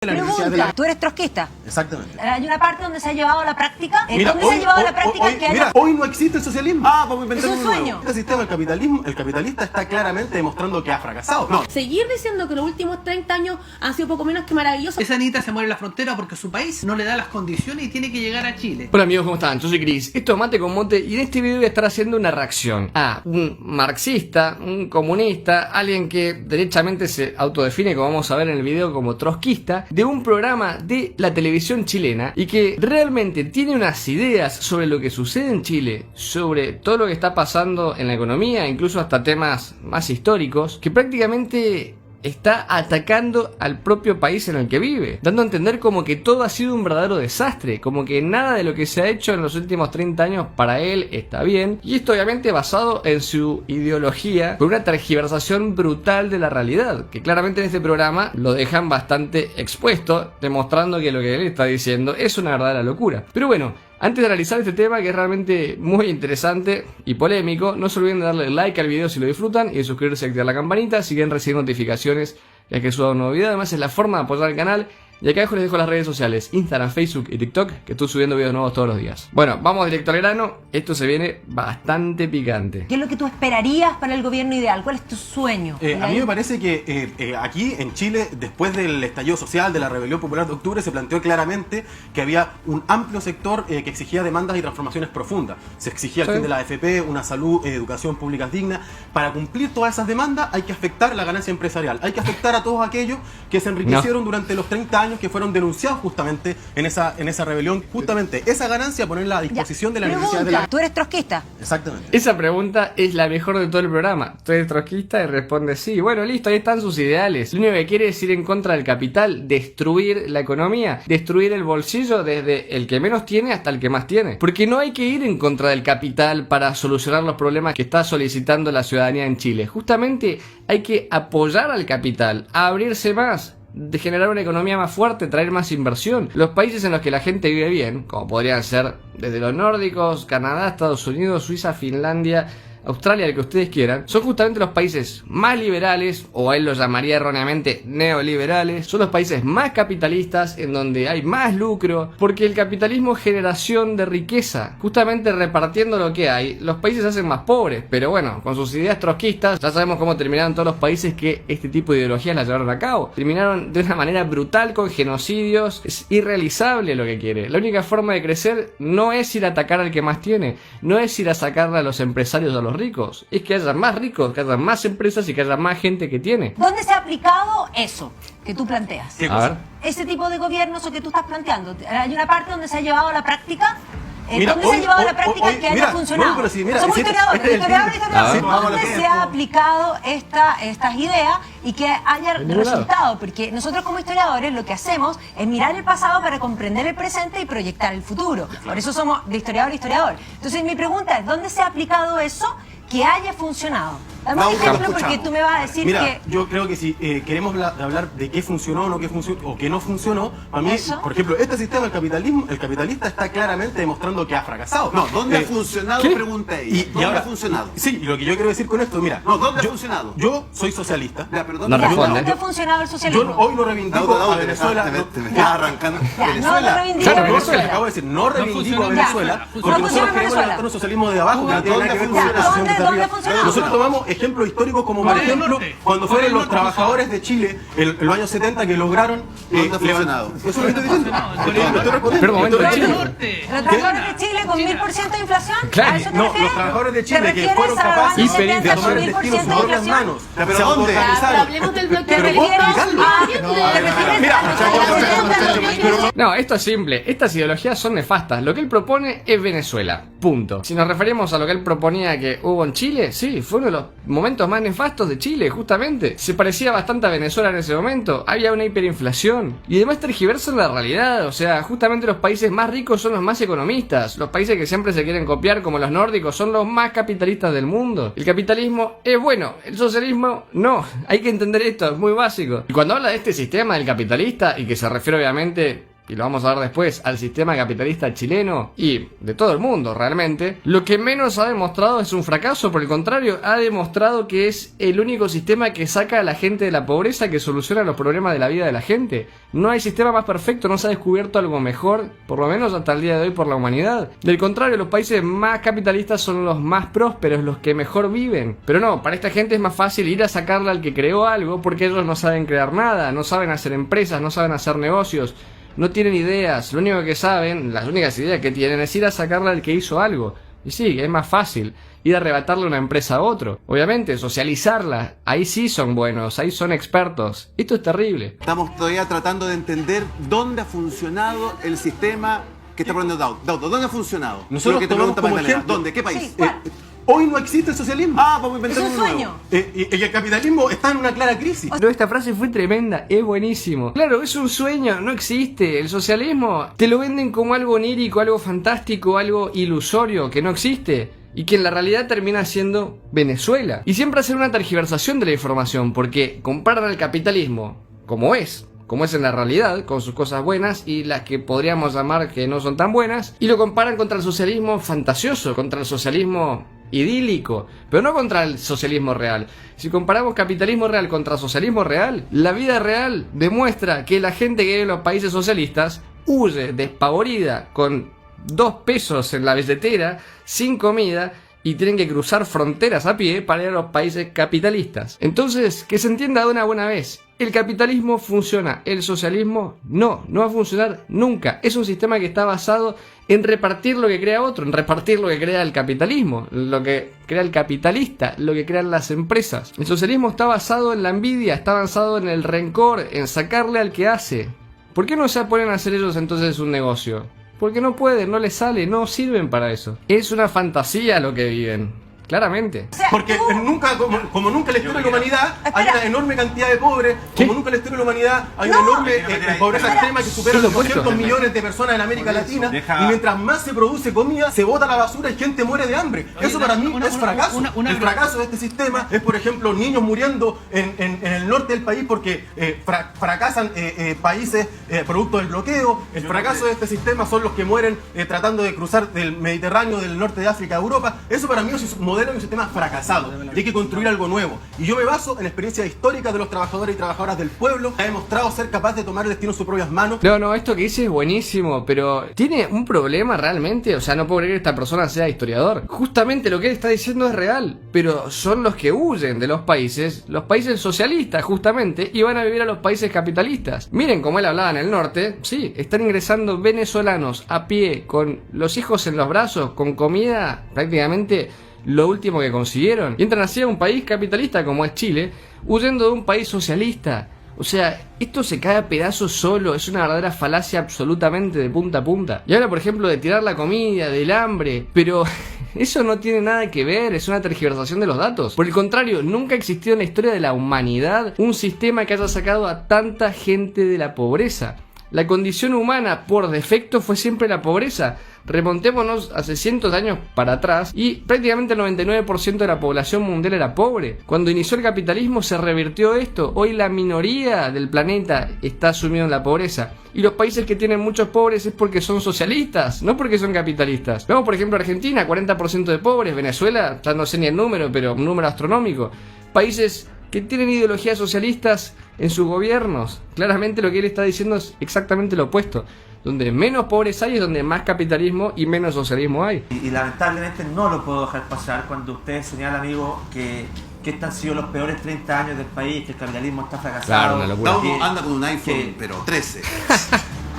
Pregunta, ¿tú eres trotskista? Exactamente. ¿Hay una parte donde se ha llevado a la práctica? Mira, ¿Dónde se ha llevado a la práctica que haya... hoy no existe el socialismo. Vamos a inventar Es un uno nuevo. sueño. Este sistema, el capitalista está claramente demostrando que ha fracasado. No. Seguir diciendo que los últimos 30 años han sido poco menos que maravillosos. Esa niñita se muere en la frontera porque su país no le da las condiciones y tiene que llegar a Chile. Hola amigos, ¿cómo están? Yo soy Chris, esto es Mate con Mote y en este video voy a estar haciendo una reacción a un marxista, un comunista, alguien que derechamente se autodefine, como vamos a ver en el video, como trotskista, de un programa de la televisión chilena y que realmente tiene unas ideas sobre lo que sucede en Chile, sobre todo lo que está pasando en la economía, incluso hasta temas más históricos, que prácticamente está atacando al propio país en el que vive, dando a entender como que todo ha sido un verdadero desastre, como que nada de lo que se ha hecho en los últimos 30 años para él está bien, y esto obviamente basado en su ideología, con una tergiversación brutal de la realidad, que claramente en este programa lo dejan bastante expuesto, demostrando que lo que él está diciendo es una verdadera locura. Pero bueno, antes de analizar este tema, que es realmente muy interesante y polémico, no se olviden de darle like al video si lo disfrutan y de suscribirse y activar la campanita si quieren recibir notificaciones ya que suba un nuevo video. Además es la forma de apoyar el canal. Y acá abajo les dejo las redes sociales, Instagram, Facebook y TikTok, que estoy subiendo videos nuevos todos los días. Bueno, vamos directo al grano. Esto se viene bastante picante. ¿Qué es lo que tú esperarías para el gobierno ideal? ¿Cuál es tu sueño? A mí me parece que aquí en Chile, después del estallido social, de la rebelión popular de octubre, se planteó claramente que había un amplio sector que exigía demandas y transformaciones profundas. Se exigía el fin de la AFP, una salud, educación pública digna. Para cumplir todas esas demandas hay que afectar la ganancia empresarial. Hay que afectar a todos aquellos que se enriquecieron durante los 30 años que fueron denunciados justamente en esa rebelión. Justamente esa ganancia ponerla a disposición de la necesidad de la... ¿Tú eres trotskista? Exactamente. Esa pregunta es la mejor de todo el programa. ¿Tú eres trotskista? Y responde sí. Bueno, listo, ahí están sus ideales. Lo único que quiere es ir en contra del capital, destruir la economía, destruir el bolsillo desde el que menos tiene hasta el que más tiene. Porque no hay que ir en contra del capital para solucionar los problemas que está solicitando la ciudadanía en Chile. Justamente hay que apoyar al capital, a abrirse más, de generar una economía más fuerte, traer más inversión. Los países en los que la gente vive bien, como podrían ser desde los nórdicos, Canadá, Estados Unidos, Suiza, Finlandia, Australia, el que ustedes quieran, son justamente los países más liberales, o a él lo llamaría erróneamente neoliberales. Son los países más capitalistas, en donde hay más lucro, porque el capitalismo es generación de riqueza. Justamente repartiendo lo que hay, los países se hacen más pobres. Pero bueno, con sus ideas trotskistas, ya sabemos cómo terminaron todos los países que este tipo de ideologías las llevaron a cabo. Terminaron de una manera brutal, con genocidios. Es irrealizable lo que quiere. La única forma de crecer no es ir a atacar al que más tiene, no es ir a sacarle a los empresarios a los ricos, es que haya más ricos, que haya más empresas y que haya más gente que tiene. ¿Dónde se ha aplicado eso que tú planteas? ¿Qué A cosa? ver. Ese tipo de gobiernos o que tú estás planteando. ¿Hay una parte donde se ha llevado a la práctica? Mira, ¿Dónde se ha llevado a la hoy, práctica que haya mira, funcionado? no, pero sí, mira, Somos sí, historiadores, este es el historiadores, fin. historiadores. A ver. Vamos a lo ¿Dónde que se es. ha aplicado estas ideas y que haya ningún lado. resultado? Porque nosotros como historiadores lo que hacemos es mirar el pasado para comprender el presente y proyectar el futuro. Por eso somos de historiador a historiador. Entonces mi pregunta es, ¿dónde se ha aplicado eso que haya funcionado? Dame un ejemplo porque tú me vas a decir Mira, que... yo creo que si queremos hablar de qué funcionó o qué no funcionó, para mí, ¿Eso? por ejemplo, este sistema, el capitalista está claramente demostrando que ha fracasado. No, ¿dónde ha funcionado? ¿qué? Pregunté ella. ¿Dónde ahora, ha funcionado? Sí, y lo que yo quiero decir con esto, mira, No, ¿dónde ha funcionado? yo soy socialista. Ya, perdón. No Ya, responde. ¿dónde ha funcionado el socialismo? Yo hoy no reivindico No, a Venezuela. te me estás arrancando. Ya, no Venezuela. reivindico Claro, a Yo Venezuela. acabo de decir, no reivindico a funcionó. Venezuela, Ya, porque no nosotros funcionó queremos Venezuela. levantar un socialismo de abajo que no tiene nada que ver con Ya, una asociación ¿dónde desde arriba. ha funcionado? Nosotros tomamos ejemplos históricos como, por ¿Cuál es el ejemplo, norte? cuando ¿Cuál fueron es el los norte? trabajadores de Chile en los años 70 que lograron ¿Dónde ha funcionado? Eso es lo que estoy diciendo. Estoy respondiendo. Pero un momento, Estoy Chile. respondiendo. ¿Los trabajadores de Chile con 1000% de inflación? Claro. ¿A eso te No, refieres? los trabajadores de ¿Te Chile que refieres fueron a los capaces años de 70 con tomar el destino en 1000% sus de propias inflación? manos, Ya, pero se ¿dónde? Pero autoorganizaron. hablemos del bloque ¿Te Pero puedo refieres explicarlo. a... ¿Te refieres Mira, a los años 70? No, esto es simple. Estas ideologías son nefastas. Lo que él propone es Venezuela. Punto. Si nos referimos a lo que él proponía que hubo en Chile, sí, fue uno de los momentos más nefastos de Chile, justamente. Se parecía bastante a Venezuela en ese momento. Había una hiperinflación. Y además tergiversan la realidad. O sea, justamente los países más ricos son los más economistas. Los países que siempre se quieren copiar, como los nórdicos, son los más capitalistas del mundo. El capitalismo es bueno, el socialismo no. Hay que entender esto, es muy básico. Y cuando habla de este sistema del capitalista, y que se refiere obviamente y lo vamos a ver después, al sistema capitalista chileno y de todo el mundo realmente, lo que menos ha demostrado es un fracaso. Por el contrario, ha demostrado que es el único sistema que saca a la gente de la pobreza, que soluciona los problemas de la vida de la gente. No hay sistema más perfecto, no se ha descubierto algo mejor, por lo menos hasta el día de hoy, por la humanidad. Del contrario, los países más capitalistas son los más prósperos, los que mejor viven. Pero no, para esta gente es más fácil ir a sacarle al que creó algo, porque ellos no saben crear nada, no saben hacer empresas, no saben hacer negocios. No tienen ideas, lo único que saben, las únicas ideas que tienen es ir a sacarle al que hizo algo. Y sí, es más fácil ir a arrebatarle una empresa a otro. Obviamente, socializarla, ahí sí son buenos, ahí son expertos. Esto es terrible. Estamos todavía tratando de entender dónde ha funcionado el sistema que está poniendo Dauto. ¿Dónde ha funcionado? Nosotros Lo que te tomamos pregunta como Magdalena. ejemplo. ¿Dónde? ¿Qué país? Sí, ¿cuál? Hoy no existe el socialismo. Vamos a inventar Es un uno nuevo. sueño. Y el capitalismo está en una clara crisis. Pero esta frase fue tremenda, es buenísimo. Claro, es un sueño, no existe. El socialismo te lo venden como algo onírico, algo fantástico, algo ilusorio, que no existe. Y que en la realidad termina siendo Venezuela. Y siempre hacen una tergiversación de la información, porque comparan al capitalismo como es en la realidad, con sus cosas buenas y las que podríamos llamar que no son tan buenas, y lo comparan contra el socialismo fantasioso, contra el socialismo idílico, pero no contra el socialismo real. Si comparamos capitalismo real contra socialismo real, la vida real demuestra que la gente que vive en los países socialistas huye despavorida con 2 pesos en la billetera, sin comida, y tienen que cruzar fronteras a pie para ir a los países capitalistas. Entonces, que se entienda de una buena vez, el capitalismo funciona, el socialismo no va a funcionar nunca. Es un sistema que está basado en repartir lo que crea otro, en repartir lo que crea el capitalismo, lo que crea el capitalista, lo que crean las empresas. El socialismo está basado en la envidia, está basado en el rencor, en sacarle al que hace. ¿Por qué no se ponen a hacer ellos entonces un negocio? Porque no pueden, no les sale, no sirven para eso. Es una fantasía lo que viven. Claramente. O sea, Porque tú- nunca, como nunca en la historia de la humanidad, hay Espera. una enorme cantidad de pobres, como nunca en la historia de la humanidad, hay una No. enorme pobreza Espera. extrema que supera Por los supuesto. 200 millones de personas en América Latina, y mientras más se produce comida, se bota a la basura y gente muere de hambre. Oye, Eso para mí una- es fracaso. una- El fracaso de este sistema es, por ejemplo, niños muriendo en el norte del país porque fracasan países producto del bloqueo. El fracaso de este sistema son los que mueren tratando de cruzar del Mediterráneo, del norte de África a Europa. Eso para mí es un modelo de un sistema fracasado. Y hay que construir algo nuevo. Y yo me baso en experiencias históricas de los trabajadores y trabajadoras del pueblo. Ha demostrado ser capaz de tomar el destino en sus propias manos. No, esto que dice es buenísimo, pero ¿tiene un problema realmente? O sea, no puedo creer que esta persona sea historiador. Justamente lo que él está diciendo es real, pero son los que huyen de los países socialistas justamente, y van a vivir a los países capitalistas. Miren cómo él hablaba en el norte, sí, están ingresando venezolanos a pie, con los hijos en los brazos, con comida prácticamente lo último que consiguieron, y entran así a un país capitalista como es Chile, huyendo de un país socialista. O sea, esto se cae a pedazos solo, es una verdadera falacia absolutamente de punta a punta. Y habla, por ejemplo, de tirar la comida, del hambre, pero eso no tiene nada que ver, es una tergiversación de los datos. Por el contrario, nunca existió en la historia de la humanidad un sistema que haya sacado a tanta gente de la pobreza. La condición humana por defecto fue siempre la pobreza. Remontémonos hace cientos de años para atrás y prácticamente el 99% de la población mundial era pobre. Cuando inició el capitalismo se revirtió esto. Hoy la minoría del planeta está sumido en la pobreza. Y los países que tienen muchos pobres es porque son socialistas, no porque son capitalistas. Vemos por ejemplo Argentina, 40% de pobres. Venezuela, ya no sé ni el número, pero un número astronómico. Países que tienen ideologías socialistas en sus gobiernos. Claramente lo que él está diciendo es exactamente lo opuesto. Donde menos pobres hay es donde más capitalismo y menos socialismo hay. Y lamentablemente no lo puedo dejar pasar cuando usted señala, amigo, que estos han sido los peores 30 años del país, que el capitalismo está fracasado. Claro, una locura. Dauto que- anda con un iPhone, que- pero 13.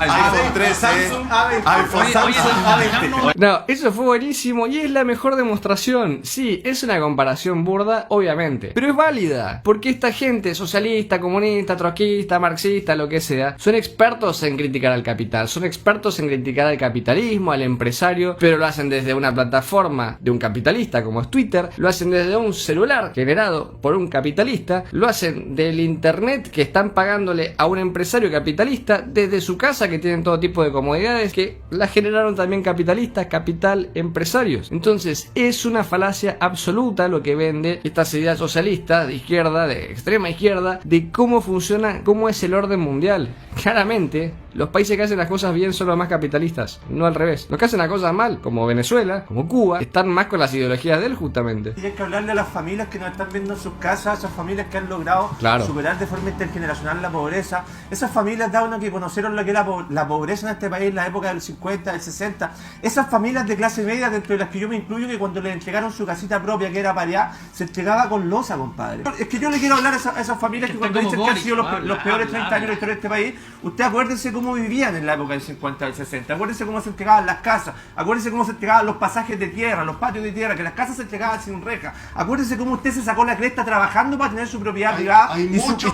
iPhone iPhone 13, Samsung A20. iPhone Oye, Samsung A20. No, eso fue buenísimo y es la mejor demostración. Sí, es una comparación burda, obviamente, pero es válida, porque esta gente socialista, comunista, trotskista, marxista, lo que sea, son expertos en criticar al capital, son expertos en criticar al capitalismo, al empresario, pero lo hacen desde una plataforma de un capitalista como es Twitter, lo hacen desde un celular generado por un capitalista, lo hacen del internet que están pagándole a un empresario capitalista, desde su casa que tienen todo tipo de comodidades que la generaron también capitalistas, capital, empresarios. Entonces es una falacia absoluta lo que vende estas ideas socialistas de izquierda, de extrema izquierda, de cómo funciona, cómo es el orden mundial. Claramente los países que hacen las cosas bien son los más capitalistas, no al revés. Los que hacen las cosas mal, como Venezuela, como Cuba, están más con las ideologías de él justamente. Y hay que hablarle a las familias que nos están viendo en sus casas, esas familias que han logrado superar de forma intergeneracional la pobreza. Esas familias, da uno que conocieron lo que era la pobreza en este país en la época del 50, del 60. Esas familias de clase media, dentro de las que yo me incluyo, que cuando les entregaron su casita propia, que era pareada, se entregaba con losa, compadre. Es que yo le quiero hablar a esas familias que cuando dicen que han sido los peores 30 años de la historia de este país, usted acuérdense cómo vivían en la época del 50 del 60, acuérdense cómo se entregaban las casas, acuérdense cómo se entregaban los pasajes de tierra, los patios de tierra, que las casas se entregaban sin reja, acuérdense cómo usted se sacó la cresta trabajando para tener su propiedad privada.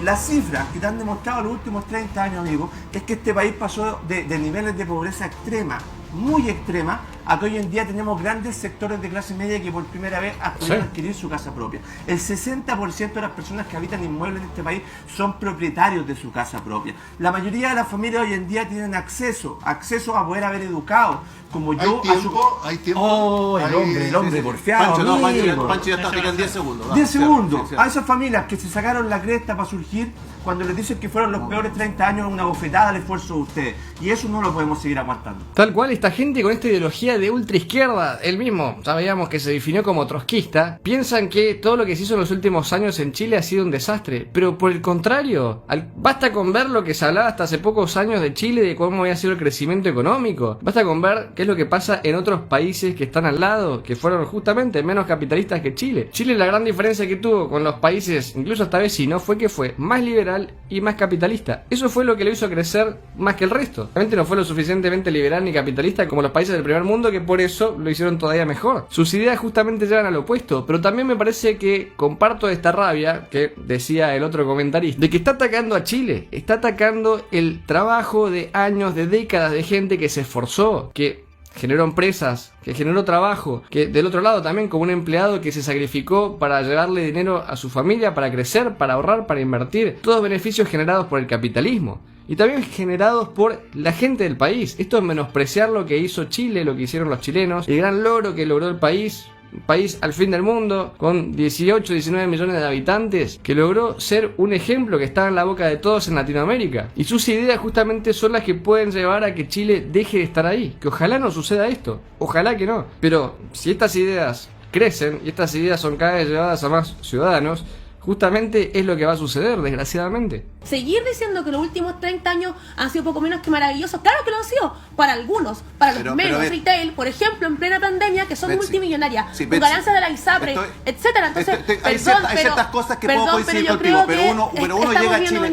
Las cifras que te han demostrado los últimos 30 años, amigo, es que este país pasó de niveles de pobreza extrema, muy extrema, a que hoy en día tenemos grandes sectores de clase media que por primera vez pudieron adquirir su casa propia. El 60% de las personas que habitan inmuebles en este país son propietarios de su casa propia. La mayoría de las familias hoy en día tienen acceso a poder haber educado, como yo. Hay tiempo. Oh, el hombre porfiado. Pancho ya está, te quedan 10 segundos. 10 segundos. A esas familias que se sacaron la cresta para surgir, cuando les dicen que fueron los peores 30 años, una bofetada al esfuerzo de ustedes. Y eso no lo podemos seguir aguantando. Tal cual, esta gente con esta ideología de ultraizquierda, él mismo, sabíamos que se definió como trotskista, piensan que todo lo que se hizo en los últimos años en Chile ha sido un desastre. Pero por el contrario, basta con ver lo que se hablaba hasta hace pocos años de Chile, de cómo había sido el crecimiento económico. Basta con ver qué es lo que pasa en otros países que están al lado, que fueron justamente menos capitalistas que Chile. Chile, la gran diferencia que tuvo con los países, incluso hasta vecinos, fue que fue más liberal y más capitalista. Eso fue lo que lo hizo crecer más que el resto. Realmente no fue lo suficientemente liberal ni capitalista como los países del primer mundo, que por eso lo hicieron todavía mejor. Sus ideas justamente llevan al opuesto, pero también me parece que comparto esta rabia que decía el otro comentarista, de que está atacando a Chile, está atacando el trabajo de años, de décadas de gente que se esforzó, que generó empresas, que generó trabajo, que del otro lado también como un empleado que se sacrificó para llevarle dinero a su familia, para crecer, para ahorrar, para invertir, todos beneficios generados por el capitalismo y también generados por la gente del país. Esto es menospreciar lo que hizo Chile, lo que hicieron los chilenos, el gran logro que logró el país. Un país al fin del mundo, con 18, 19 millones de habitantes, que logró ser un ejemplo que estaba en la boca de todos en Latinoamérica. Y sus ideas justamente son las que pueden llevar a que Chile deje de estar ahí. Que ojalá no suceda esto, ojalá que no. Pero si estas ideas crecen y estas ideas son cada vez llevadas a más ciudadanos, justamente es lo que va a suceder, desgraciadamente. Seguir diciendo que los últimos 30 años han sido poco menos que maravillosos, claro que lo han sido, para algunos, para los menos retail, por ejemplo, en plena pandemia, que son multimillonarias, con ganancias de la ISAPRE, etcétera. Entonces, hay ciertas cosas que puedo coincidir contigo, pero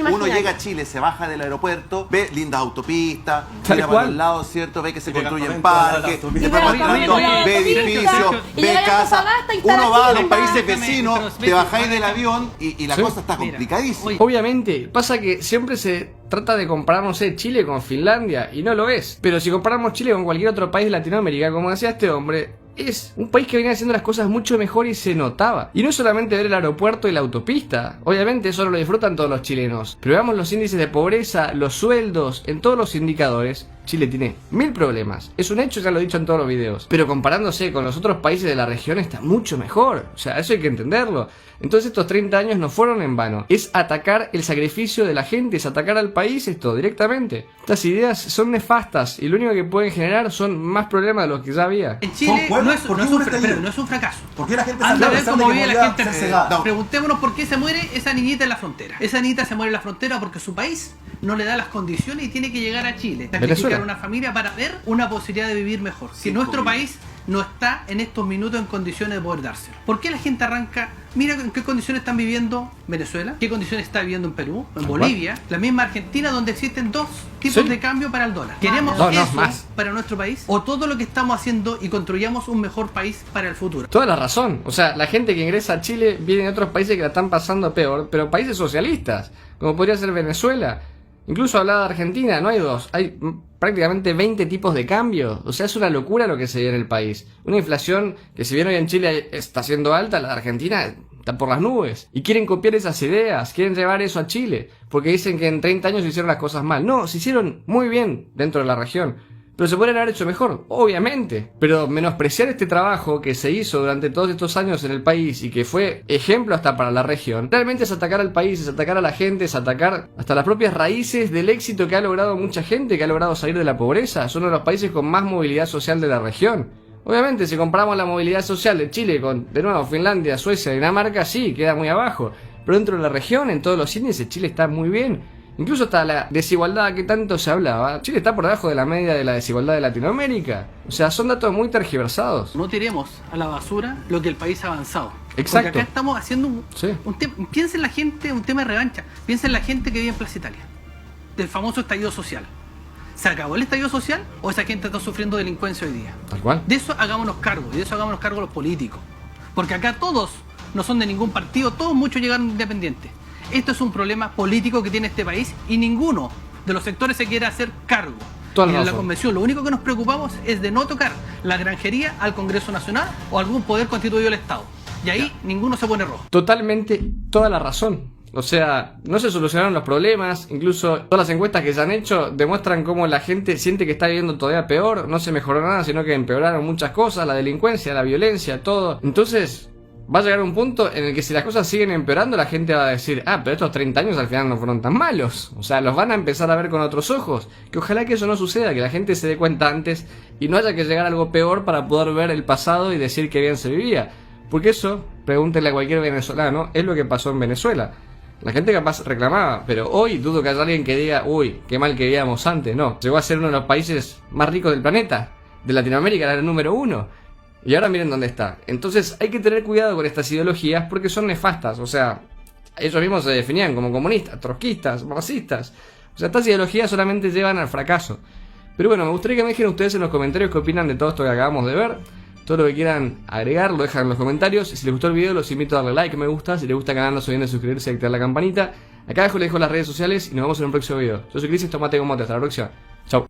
uno llega a Chile, se baja del aeropuerto, ve lindas autopistas, mira para los lados, ¿cierto? Ve que se construyen parques, ve edificios, ve casas. Uno va a los países vecinos, te bajáis del avión y la cosa está complicadísima. Obviamente, pasa que siempre se trata de comparar, no sé, Chile con Finlandia, y no lo es. Pero si comparamos Chile con cualquier otro país de Latinoamérica, como decía este hombre, es un país que venía haciendo las cosas mucho mejor y se notaba. Y no es solamente ver el aeropuerto y la autopista, obviamente eso no lo disfrutan todos los chilenos, pero veamos los índices de pobreza, los sueldos, en todos los indicadores. Chile tiene 1000 problemas, es un hecho, ya lo he dicho en todos los videos, pero comparándose con los otros países de la región está mucho mejor, o sea, eso hay que entenderlo. Entonces estos 30 años no fueron en vano, es atacar el sacrificio de la gente, es atacar al país esto directamente. Estas ideas son nefastas y lo único que pueden generar son más problemas de los que ya había. En Chile no es un fracaso. ¿Por qué la gente anda a ver cómo vive la gente? cegada? Preguntémonos por qué se muere esa niñita en la frontera. Esa niñita se muere en la frontera porque su país no le da las condiciones y tiene que llegar a Chile, sacrificar una familia para ver una posibilidad de vivir mejor. Si nuestro país no está en estos minutos en condiciones de poder darse. ¿Por qué la gente arranca? Mira en qué condiciones están viviendo Venezuela, qué condiciones está viviendo en Perú, en Bolivia, la misma Argentina, donde existen dos tipos de cambio para el dólar. ¿Queremos eso para nuestro país? ¿O todo lo que estamos haciendo y construyamos un mejor país para el futuro? Toda la razón. O sea, la gente que ingresa a Chile viene de otros países que la están pasando peor, pero países socialistas, como podría ser Venezuela. Incluso hablaba de Argentina, no hay dos, hay prácticamente 20 tipos de cambio. O sea, es una locura lo que se ve en el país. Una inflación que si bien hoy en Chile está siendo alta, la de Argentina está por las nubes. Y quieren copiar esas ideas, quieren llevar eso a Chile, porque dicen que en 30 años se hicieron las cosas mal. No, se hicieron muy bien dentro de la región. Pero se podrían haber hecho mejor, obviamente. Pero menospreciar este trabajo que se hizo durante todos estos años en el país y que fue ejemplo hasta para la región, realmente es atacar al país, es atacar a la gente, es atacar hasta las propias raíces del éxito que ha logrado mucha gente, que ha logrado salir de la pobreza. Son uno de los países con más movilidad social de la región. Obviamente, si comparamos la movilidad social de Chile con, de nuevo, Finlandia, Suecia, Dinamarca, sí, queda muy abajo. Pero dentro de la región, en todos los índices, Chile está muy bien. Incluso hasta la desigualdad que tanto se hablaba, Chile está por debajo de la media de la desigualdad de Latinoamérica. O sea, son datos muy tergiversados. No tiremos a la basura lo que el país ha avanzado. Exacto. Porque acá estamos haciendo un tema. Piensa en la gente, un tema de revancha. Piensa en la gente que vive en Plaza Italia, del famoso estallido social. ¿Se acabó el estallido social o esa gente está sufriendo delincuencia hoy día? Tal cual. De eso hagámonos cargo, y de eso hagámonos cargo los políticos. Porque acá todos no son de ningún partido, todos muchos llegaron independientes. Esto es un problema político que tiene este país y ninguno de los sectores se quiere hacer cargo. Y en la convención lo único que nos preocupamos es de no tocar la granjería al Congreso Nacional o algún poder constituido del Estado. Y ahí ninguno se pone rojo. Totalmente, toda la razón. O sea, no se solucionaron los problemas, incluso todas las encuestas que se han hecho demuestran cómo la gente siente que está viviendo todavía peor, no se mejoró nada, sino que empeoraron muchas cosas, la delincuencia, la violencia, todo. Entonces, va a llegar un punto en el que si las cosas siguen empeorando, la gente va a decir, pero estos 30 años al final no fueron tan malos. O sea, los van a empezar a ver con otros ojos. Que ojalá que eso no suceda, que la gente se dé cuenta antes y no haya que llegar a algo peor para poder ver el pasado y decir que bien se vivía. Porque eso, pregúntenle a cualquier venezolano, es lo que pasó en Venezuela. La gente capaz reclamaba, pero hoy dudo que haya alguien que diga, uy, qué mal que vivíamos antes. No, llegó a ser uno de los países más ricos del planeta. De Latinoamérica era el número 1. Y ahora miren dónde está. Entonces hay que tener cuidado con estas ideologías porque son nefastas. O sea, ellos mismos se definían como comunistas, trotskistas, marxistas. O sea, estas ideologías solamente llevan al fracaso. Pero bueno, me gustaría que me dejen ustedes en los comentarios qué opinan de todo esto que acabamos de ver. Todo lo que quieran agregar lo dejan en los comentarios. Si les gustó el video los invito a darle like, me gusta. Si les gusta el canal no se olviden de suscribirse y activar la campanita. Acá abajo les dejo las redes sociales y nos vemos en un próximo video. Yo soy Cris y esto Mate con Mote. Hasta la próxima. Chau.